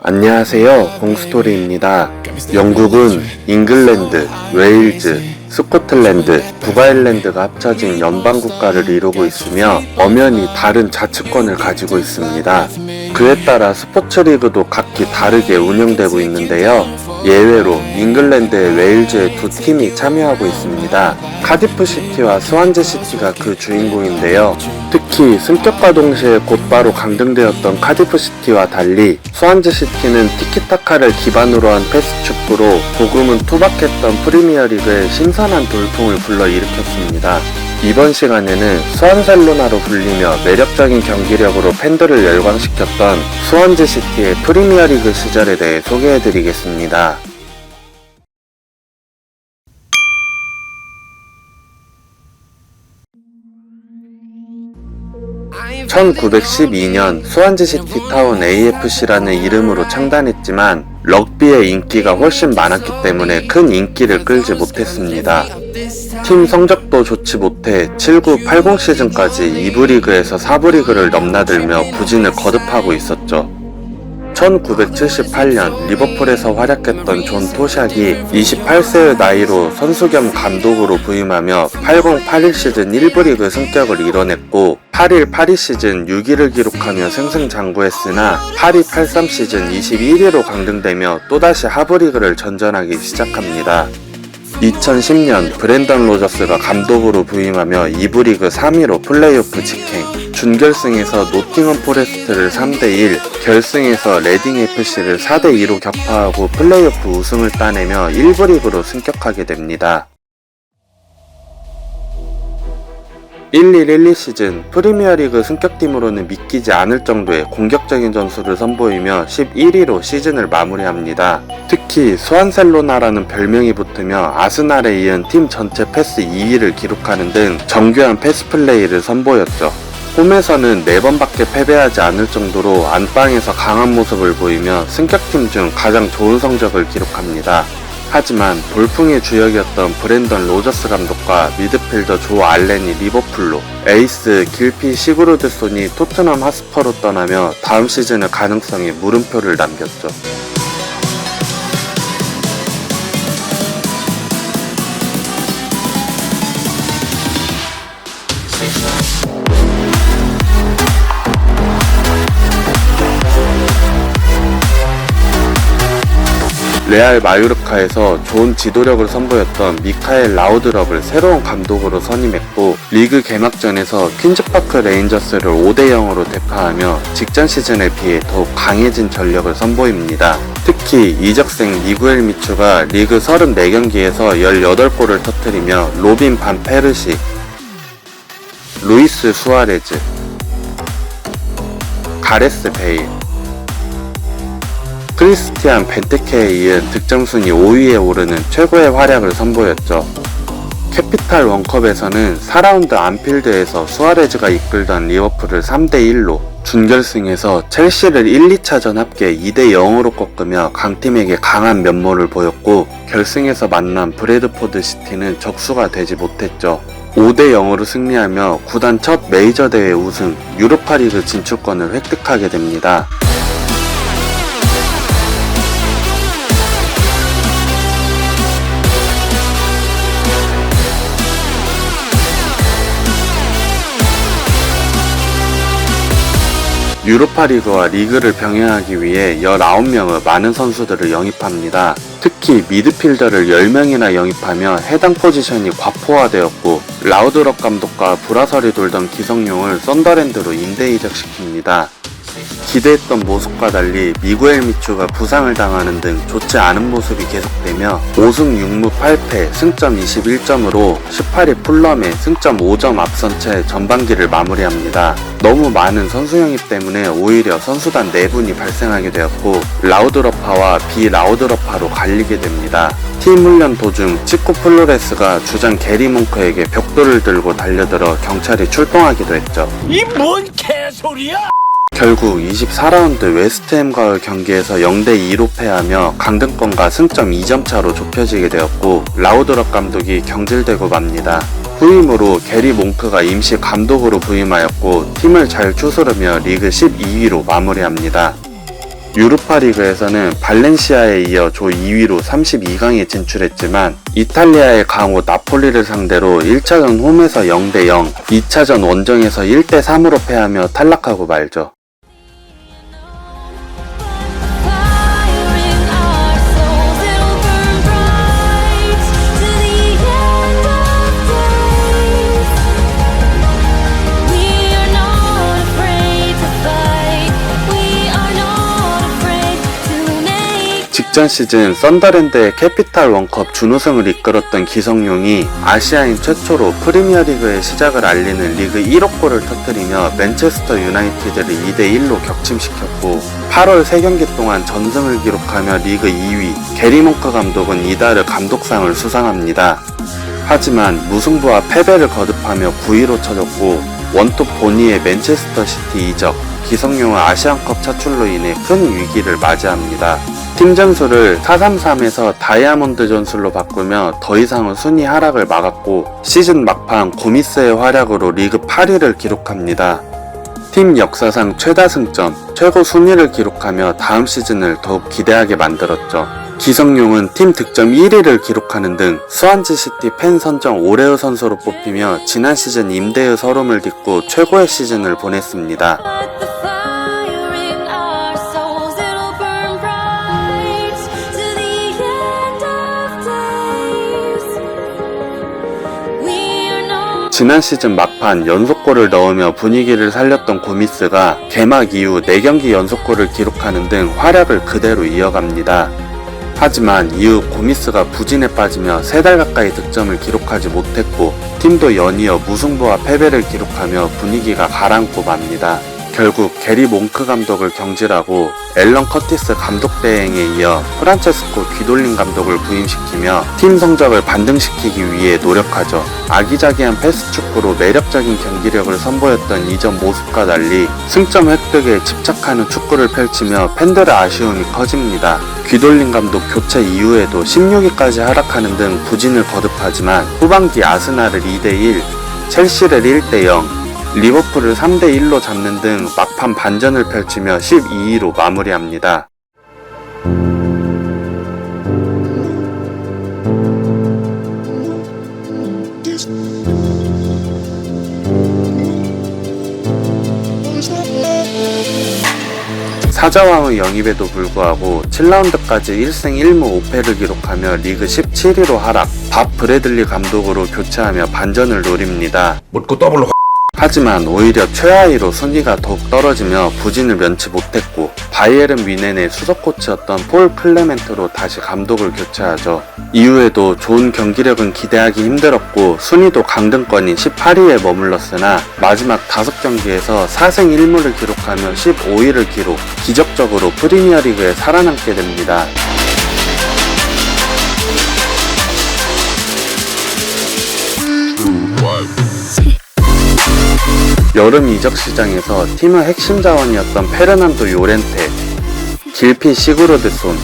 안녕하세요, 공스토리입니다. 영국은 잉글랜드, 웨일즈, 스코틀랜드, 북아일랜드가 합쳐진 연방국가를 이루고 있으며 엄연히 다른 자치권을 가지고 있습니다. 그에 따라 스포츠리그도 각기 다르게 운영되고 있는데요. 예외로 잉글랜드의 웨일즈의 두 팀이 참여하고 있습니다. 카디프시티와 스완즈시티가 그 주인공인데요. 특히 승격과 동시에 곧바로 강등되었던 카디프시티와 달리 스완즈시티는 티키타카를 기반으로 한 패스 축구로 조금은 투박했던 프리미어리그에 신선한 돌풍을 불러일으켰습니다. 이번 시간에는 스완셀로나로 불리며 매력적인 경기력으로 팬들을 열광시켰던 스완즈시티의 프리미어리그 시절에 대해 소개해드리겠습니다. 1912년 스완즈시티 타운 AFC라는 이름으로 창단했지만 럭비의 인기가 훨씬 많았기 때문에 큰 인기를 끌지 못했습니다. 팀 성적도 좋지 못해 79-80 시즌까지 2부 리그에서 4부 리그를 넘나들며 부진을 거듭하고 있었죠. 1978년 리버풀에서 활약했던 존 토샥이 28세의 나이로 선수 겸 감독으로 부임하며 80-81 시즌 1부 리그 승격을 이뤄냈고 81-82 시즌 6위를 기록하며 승승장구했으나 82-83 시즌 21위로 강등되며 또다시 하부 리그를 전전하기 시작합니다. 2010년 브렌던 로저스가 감독으로 부임하며 2부 리그 3위로 플레이오프 직행, 준결승에서 노팅엄 포레스트를 3대1, 결승에서 레딩 FC를 4대2로 격파하고 플레이오프 우승을 따내며 1부 리그로 승격하게 됩니다. 11-12 시즌 프리미어리그 승격팀으로는 믿기지 않을 정도의 공격적인 전술을 선보이며 11위로 시즌을 마무리합니다. 특히 스완셀로나라는 별명이 붙으며 아스날에 이은 팀 전체 패스 2위를 기록하는 등 정교한 패스 플레이를 선보였죠. 홈에서는 4번밖에 패배하지 않을 정도로 안방에서 강한 모습을 보이며 승격팀 중 가장 좋은 성적을 기록합니다. 하지만 돌풍의 주역이었던 브렌던 로저스 감독과 미드필더 조 알렌이 리버풀로, 에이스 길피 시그루드손이 토트넘 하스퍼로 떠나며 다음 시즌의 가능성에 물음표를 남겼죠. 레알 마요르카에서 좋은 지도력을 선보였던 미카엘 라우드럽을 새로운 감독으로 선임했고 리그 개막전에서 퀸즈파크 레인저스를 5대0으로 대파하며 직전 시즌에 비해 더욱 강해진 전력을 선보입니다. 특히 이적생 미구엘 미추가 리그 34경기에서 18골을 터뜨리며 로빈 반 페르시, 루이스 수아레즈, 가레스 베일, 크리스티안 벤테케에 이은 득점 순위 5위에 오르는 최고의 활약을 선보였죠. 캐피탈 원컵에서는 4라운드 안필드에서 수아레즈가 이끌던 리버풀을 3대1로, 준결승에서 첼시를 1-2차전 합계 2대0으로 꺾으며 강팀에게 강한 면모를 보였고 결승에서 만난 브래드포드 시티는 적수가 되지 못했죠. 5대0으로 승리하며 구단 첫 메이저 대회 우승, 유로파리그 진출권을 획득하게 됩니다. 유로파리그와 리그를 병행하기 위해 19명의 많은 선수들을 영입합니다. 특히 미드필더를 10명이나 영입하며 해당 포지션이 과포화되었고 라우드럽 감독과 불화설이 돌던 기성용을 썬더랜드로 임대 이적시킵니다. 기대했던 모습과 달리 미구엘 미추가 부상을 당하는 등 좋지 않은 모습이 계속되며 5승 6무 8패 승점 21점으로 18위 풀럼에 승점 5점 앞선 채 전반기를 마무리합니다. 너무 많은 선수 영입 때문에 오히려 선수단 내분이 발생하게 되었고 라우드러파와 비라우드러파로 갈리게 됩니다. 팀 훈련 도중 치코 플로레스가 주장 게리 몽크에게 벽돌을 들고 달려들어 경찰이 출동하기도 했죠. 이 뭔 개소리야! 결국 24라운드 웨스트햄과의 경기에서 0대2로 패하며 강등권과 승점 2점 차로 좁혀지게 되었고 라우드럽 감독이 경질되고 맙니다. 후임으로 게리 몽크가 임시 감독으로 부임하였고 팀을 잘 추스르며 리그 12위로 마무리합니다. 유로파리그에서는 발렌시아에 이어 조 2위로 32강에 진출했지만 이탈리아의 강호 나폴리를 상대로 1차전 홈에서 0대0, 2차전 원정에서 1대3으로 패하며 탈락하고 말죠. 직전 시즌 썬더랜드의 캐피탈 원컵 준우승을 이끌었던 기성용이 아시아인 최초로 프리미어리그의 시작을 알리는 리그 1호 골을 터뜨리며 맨체스터 유나이티드를 2대1로 격침시켰고 8월 3경기 동안 전승을 기록하며 리그 2위 게리 몽크 감독은 이달의 감독상을 수상합니다. 하지만 무승부와 패배를 거듭하며 9위로 쳐졌고 원톱 보니의 맨체스터 시티 이적, 기성용은 아시안컵 차출로 인해 큰 위기를 맞이합니다. 팀 전술을 4-3-3에서 다이아몬드 전술로 바꾸며 더 이상은 순위 하락을 막았고 시즌 막판 고미스의 활약으로 리그 8위를 기록합니다. 팀 역사상 최다 승점, 최고 순위를 기록하며 다음 시즌을 더욱 기대하게 만들었죠. 기성용은 팀 득점 1위를 기록하는 등 스완지시티 팬 선정 올해의 선수로 뽑히며 지난 시즌 임대의 서름을 딛고 최고의 시즌을 보냈습니다. 지난 시즌 막판 연속골을 넣으며 분위기를 살렸던 고미스가 개막 이후 4경기 연속골을 기록하는 등 활약을 그대로 이어갑니다. 하지만 이후 고미스가 부진에 빠지며 3달 가까이 득점을 기록하지 못했고 팀도 연이어 무승부와 패배를 기록하며 분위기가 가라앉고 맙니다. 결국 게리 몽크 감독을 경질하고 앨런 커티스 감독 대행에 이어 프란체스코 귀돌린 감독을 부임시키며 팀 성적을 반등시키기 위해 노력하죠. 아기자기한 패스 축구로 매력적인 경기력을 선보였던 이전 모습과 달리 승점 획득에 집착하는 축구를 펼치며 팬들의 아쉬움이 커집니다. 귀돌린 감독 교체 이후에도 16위까지 하락하는 등 부진을 거듭하지만 후반기 아스날을 2대1, 첼시를 1대0, 리버풀을 3대1로 잡는 등 막판 반전을 펼치며 12위로 마무리합니다. 사자왕의 영입에도 불구하고 7라운드까지 1승 1무 5패를 기록하며 리그 17위로 하락, 밥 브래들리 감독으로 교체하며 반전을 노립니다. 묻고 더블로 하지만 오히려 최하위로 순위가 더욱 떨어지며 부진을 면치 못했고 바이에른 뮌헨의 수석 코치였던 폴 클레멘트로 다시 감독을 교체하죠. 이후에도 좋은 경기력은 기대하기 힘들었고 순위도 강등권인 18위에 머물렀으나 마지막 5경기에서 4승 1무를 기록하며 15위를 기록, 기적적으로 프리미어리그에 살아남게 됩니다. 여름 이적 시장에서 팀의 핵심 자원이었던 페르난도 요렌테, 길피 시그로드손,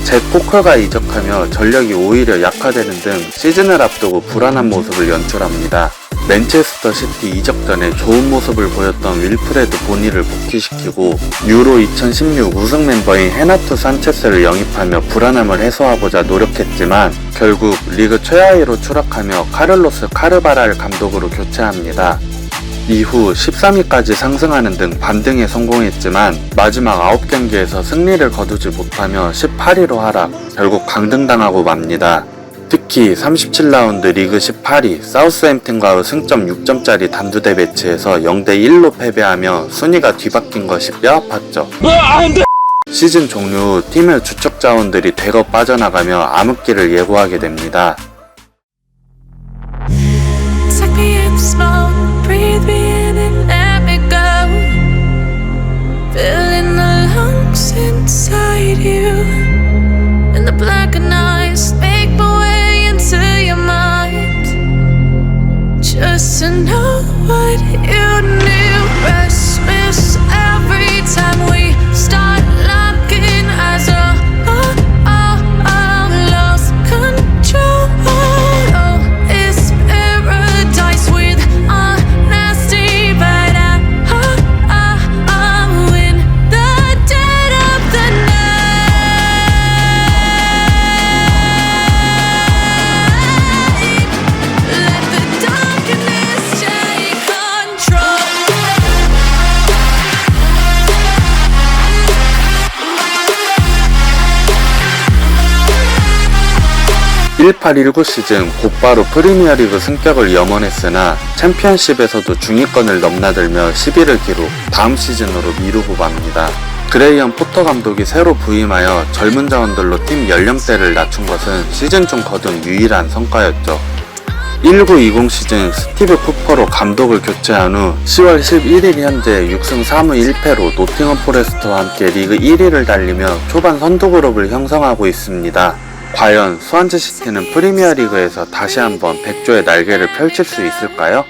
제 포커가 이적하며 전력이 오히려 약화되는 등 시즌을 앞두고 불안한 모습을 연출합니다. 맨체스터 시티 이적 전에 좋은 모습을 보였던 윌프레드 보니를 복귀시키고 유로 2016 우승 멤버인 헤나투 산체스를 영입하며 불안함을 해소하고자 노력했지만 결국 리그 최하위로 추락하며 카를로스 카르바랄 감독으로 교체합니다. 이후 13위까지 상승하는 등 반등에 성공했지만 마지막 9경기에서 승리를 거두지 못하며 18위로 하락, 결국 강등당하고 맙니다. 특히 37라운드 리그 18위 사우스햄튼과의 승점 6점짜리 단두대 매치에서 0대1로 패배하며 순위가 뒤바뀐 것이 뼈아팠죠. 시즌 종료 후 팀의 주축 자원들이 대거 빠져나가며 암흑기를 예고하게 됩니다. Breathe me in and let me go. Filling the lungs inside you. And the blackened eyes make my way into your mind. Just to know what you knew. Restless every time we start locking eyes. Lost control. 18-19 시즌 곧바로 프리미어리그 승격을 염원했으나 챔피언십에서도 중위권을 넘나들며 11을 기록, 다음 시즌으로 미루고 맙니다. 그레이엄 포터 감독이 새로 부임하여 젊은 자원들로 팀 연령대를 낮춘 것은 시즌 중 거둔 유일한 성과였죠. 19-20 시즌 스티브 쿠퍼로 감독을 교체한 후 10월 11일 현재 6승 3무 1패로 노팅엄 포레스트와 함께 리그 1위를 달리며 초반 선두 그룹을 형성하고 있습니다. 과연 스완지 시티는 프리미어리그에서 다시 한번 백조의 날개를 펼칠 수 있을까요?